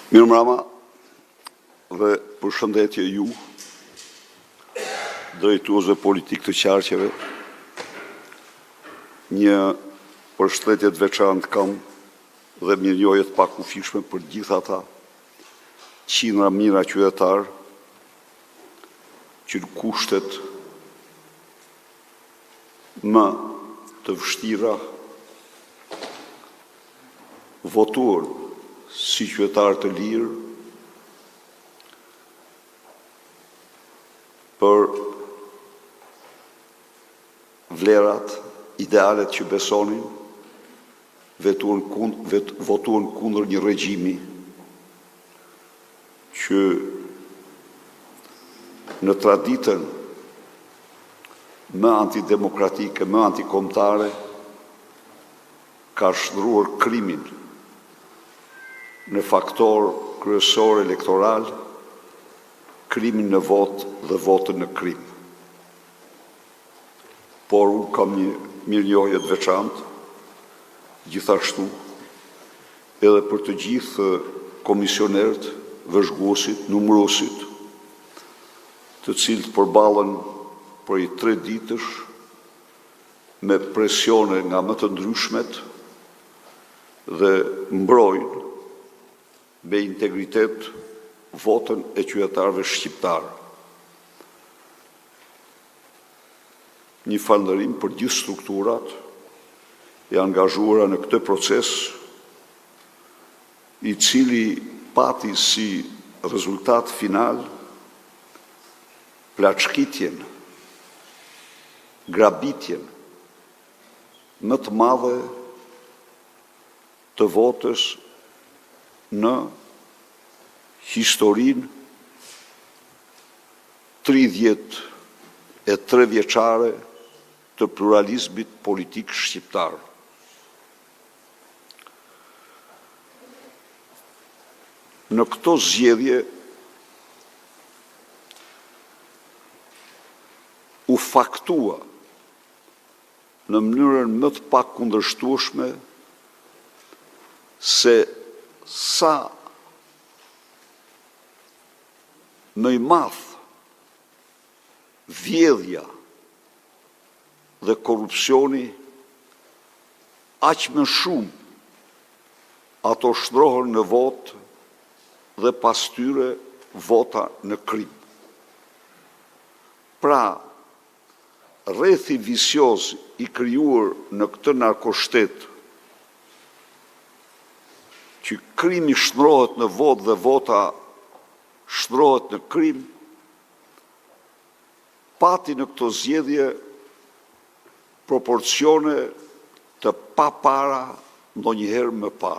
Mirë mbrëma dhe përshëndetje ju, drejtuesve politik të qarqeve. Një përshëndetje të veçantë kam dhe mirënjohje të pakufishme për gjithë ata qindra mijëra qytetarë që në kushtet më të vështira votuan si qytetarë të lirë për vlerat, idealet që besonin, votuan kundër një regjimi që në traditën më antidemokratike, më antikombëtare, ka shndruar krimin në faktor kryesor elektoral, krimin në votë dhe votën në krim. Por unë kam një mirënjohje të veçantë, gjithashtu edhe për të gjithë komisionerët, vëzhguesit, numëruesit, të cilët përballen prej 3 ditësh me presione nga më të ndryshmet dhe mbrojnë me integritet votën e qytetarëve shqiptarë. Një falënderim për gjithë strukturat e angazhuara në këtë proces, i cili pati si rezultat final plaçkitjen, grabitjen më të madhe të votës në historinë 33 vjeçare të pluralizmit politik shqiptar. Në këto zgjedhje u faktua në mënyrën më të pakundërshtueshme se sa më i madh vjedhja dhe korrupsioni, aq më shumë ato shndrohen në votë dhe pas tyre vota në krim. Pra, rrethi vicioz i krijuar në këtë narkoshtet, që krimi shndrohet në votë dhe vota shndrohet në krim, pati në këto zgjedhje proporcione të papara ndonjëherë më parë.